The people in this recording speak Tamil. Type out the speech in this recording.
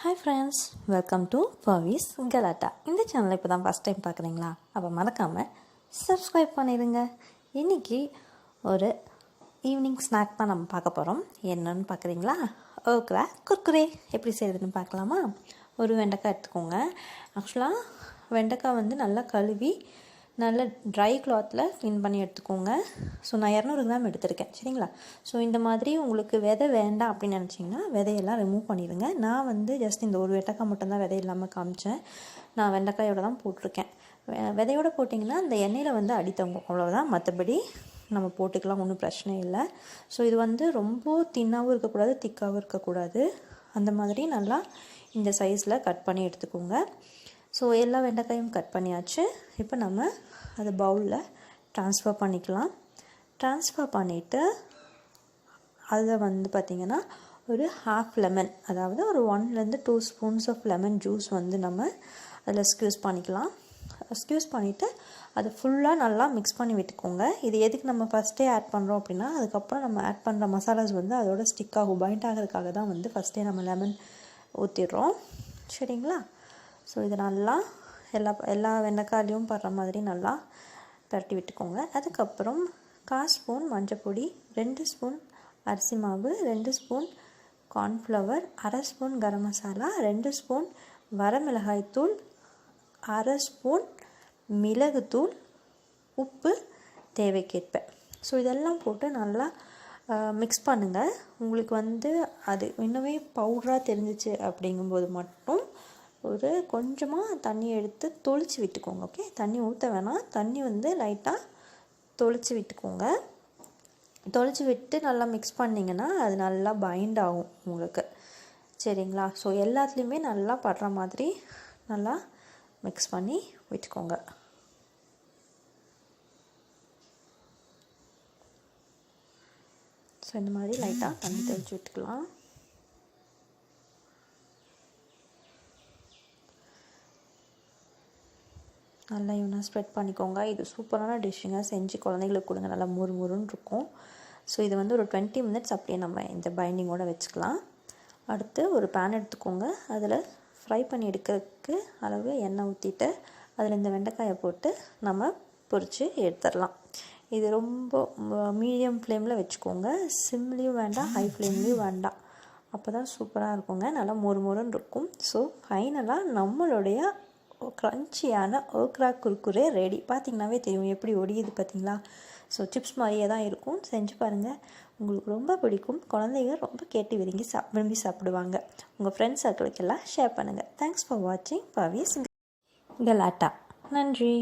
Hi friends, welcome to Pavi'S Galatta. இந்த சேனலை இப்போ தான் ஃபஸ்ட் டைம் பார்க்குறீங்களா? அப்போ மறக்காமல் சப்ஸ்கிரைப் பண்ணிடுங்க. இன்றைக்கி ஒரு ஈவினிங் ஸ்நாக் தான் நம்ம பார்க்க போகிறோம். என்னன்னு பார்க்குறீங்களா? ஓக்ரா குர்குரே எப்படி செய்கிறதுன்னு பார்க்கலாமா? ஒரு வெண்டைக்காய் எடுத்துக்கோங்க. ஆக்சுவலாக வெண்டைக்காய் வந்து நல்லா கழுவி நல்ல ட்ரை கிளாத்தில் க்ளீன் பண்ணி எடுத்துக்கோங்க. ஸோ நான் 200 கிராம் எடுத்திருக்கேன், சரிங்களா? ஸோ இந்த மாதிரி உங்களுக்கு விதை வேண்டாம் அப்படின்னு நினச்சிங்கன்னா விதையெல்லாம் ரிமூவ் பண்ணிடுங்க. நான் வந்து ஜஸ்ட் இந்த ஒரு வெண்டைக்காய் மட்டும்தான் விதை இல்லாமல் காமிச்சேன். நான் வெண்டைக்காயோடு தான் போட்டிருக்கேன். விதையோடு போட்டிங்கன்னா அந்த எண்ணெயில் வந்து அடி தங்கும், அவ்வளோதான். மற்றபடி நம்ம போட்டுக்கலாம், ஒன்றும் பிரச்சனை இல்லை. ஸோ இது வந்து ரொம்ப தின்னாகவும் இருக்கக்கூடாது, திக்காகவும் இருக்கக்கூடாது. அந்த மாதிரி நல்லா இந்த சைஸில் கட் பண்ணி எடுத்துக்கோங்க. ஸோ எல்லா வெண்டைக்காயும் கட் பண்ணியாச்சு. இப்போ நம்ம அதை பவுலில் ட்ரான்ஸ்ஃபர் பண்ணிக்கலாம். ட்ரான்ஸ்ஃபர் பண்ணிவிட்டு அதில் வந்து பார்த்திங்கன்னா ஒரு ஹாஃப் லெமன், அதாவது ஒரு 1-2 ஸ்பூன்ஸ் ஆஃப் லெமன் ஜூஸ் வந்து நம்ம அதில் ஸ்க்யூஸ் பண்ணிக்கலாம். ஸ்க்யூஸ் பண்ணிவிட்டு அதை ஃபுல்லாக நல்லா மிக்ஸ் பண்ணி விட்டுக்கோங்க. இது எதுக்கு நம்ம ஃபஸ்ட்டே ஆட் பண்ணுறோம் அப்படின்னா, அதுக்கப்புறம் நம்ம ஆட் பண்ணுற மசாலாஸ் வந்து அதோட ஸ்டிக் ஆகும், பைண்ட் ஆகிறதுக்காக தான் வந்து ஃபஸ்ட்டே நம்ம லெமன் ஊற்றிடுறோம், சரிங்களா? ஸோ இது நல்லா எல்லா வெண்டைக்காயிலையும் படுற மாதிரி நல்லா பரட்டி விட்டுக்கோங்க. அதுக்கப்புறம் 1/4 ஸ்பூன் மஞ்சப்பொடி, 2 ஸ்பூன் அரிசி மாவு, 2 spoon cornflour, 1/2 spoon garam masala, 2 spoon வரமிளகாய்த்தூள், 1/2 spoon மிளகுத்தூள், உப்பு தேவைக்கேற்ப. ஸோ இதெல்லாம் போட்டு நல்லா மிக்ஸ் பண்ணுங்கள். உங்களுக்கு வந்து அது இன்னுமே பவுடராக தெரிஞ்சிச்சு அப்படிங்கும்போது மட்டும் ஒரு கொஞ்சமாக தண்ணி எடுத்து தொளிச்சு விட்டுக்கோங்க. ஓகே, தண்ணி ஊற்ற வேணாம், தண்ணி வந்து லைட்டாக தொளிச்சு விட்டுக்கோங்க. தொளிச்சு விட்டு நல்லா மிக்ஸ் பண்ணிங்கன்னா அது நல்லா பைண்ட் ஆகும் உங்களுக்கு, சரிங்களா? ஸோ எல்லாத்துலேயுமே நல்லா படுற மாதிரி நல்லா மிக்ஸ் பண்ணி விட்டுக்கோங்க. ஸோ இந்த மாதிரி லைட்டாக தண்ணி தெளித்து விட்டுக்கலாம். நல்லா இவனாக ஸ்ப்ரெட் பண்ணிக்கோங்க. இது சூப்பரான டிஷ்ஷுங்க, செஞ்சு குழந்தைங்களுக்கு கொடுங்க, நல்லா முறுமுறுன்னு இருக்கும். ஸோ இது வந்து ஒரு 20 மினிட்ஸ் அப்படியே நம்ம இந்த பைண்டிங்கோடு வச்சுக்கலாம். அடுத்து ஒரு பேன் எடுத்துக்கோங்க. அதில் ஃப்ரை பண்ணி எடுக்கிறதுக்கு அளவு எண்ணெய் ஊற்றிட்டு அதில் இந்த வெண்டைக்காயை போட்டு நம்ம பொரித்து எடுத்துடலாம். இது ரொம்ப மீடியம் ஃப்ளேமில் வச்சுக்கோங்க. சிம்லேயும் வேண்டாம், ஹை ஃப்ளேம்லேயும் வேண்டாம். அப்போ தான் சூப்பராக இருக்குங்க, நல்லா முறுமுறுன்னு இருக்கும். ஸோ ஃபைனலாக நம்மளுடைய க்ரன்ச்சியான ஓக்ரா குர்குரே ரெடி. பார்த்திங்கனாவே தெரியும் எப்படி ஒடியுது பார்த்திங்களா? ஸோ சிப்ஸ் மாதிரியே தான் இருக்கும். செஞ்சு பாருங்கள், உங்களுக்கு ரொம்ப பிடிக்கும். குழந்தைங்க ரொம்ப கேட்டு விரும்பி சாப்பிடுவாங்க. உங்கள் ஃப்ரெண்ட்ஸ் சர்க்கிளுக்கெல்லாம் ஷேர் பண்ணுங்கள். தேங்க்ஸ் ஃபார் வாட்சிங் Pavi'S Galatta. நன்றி.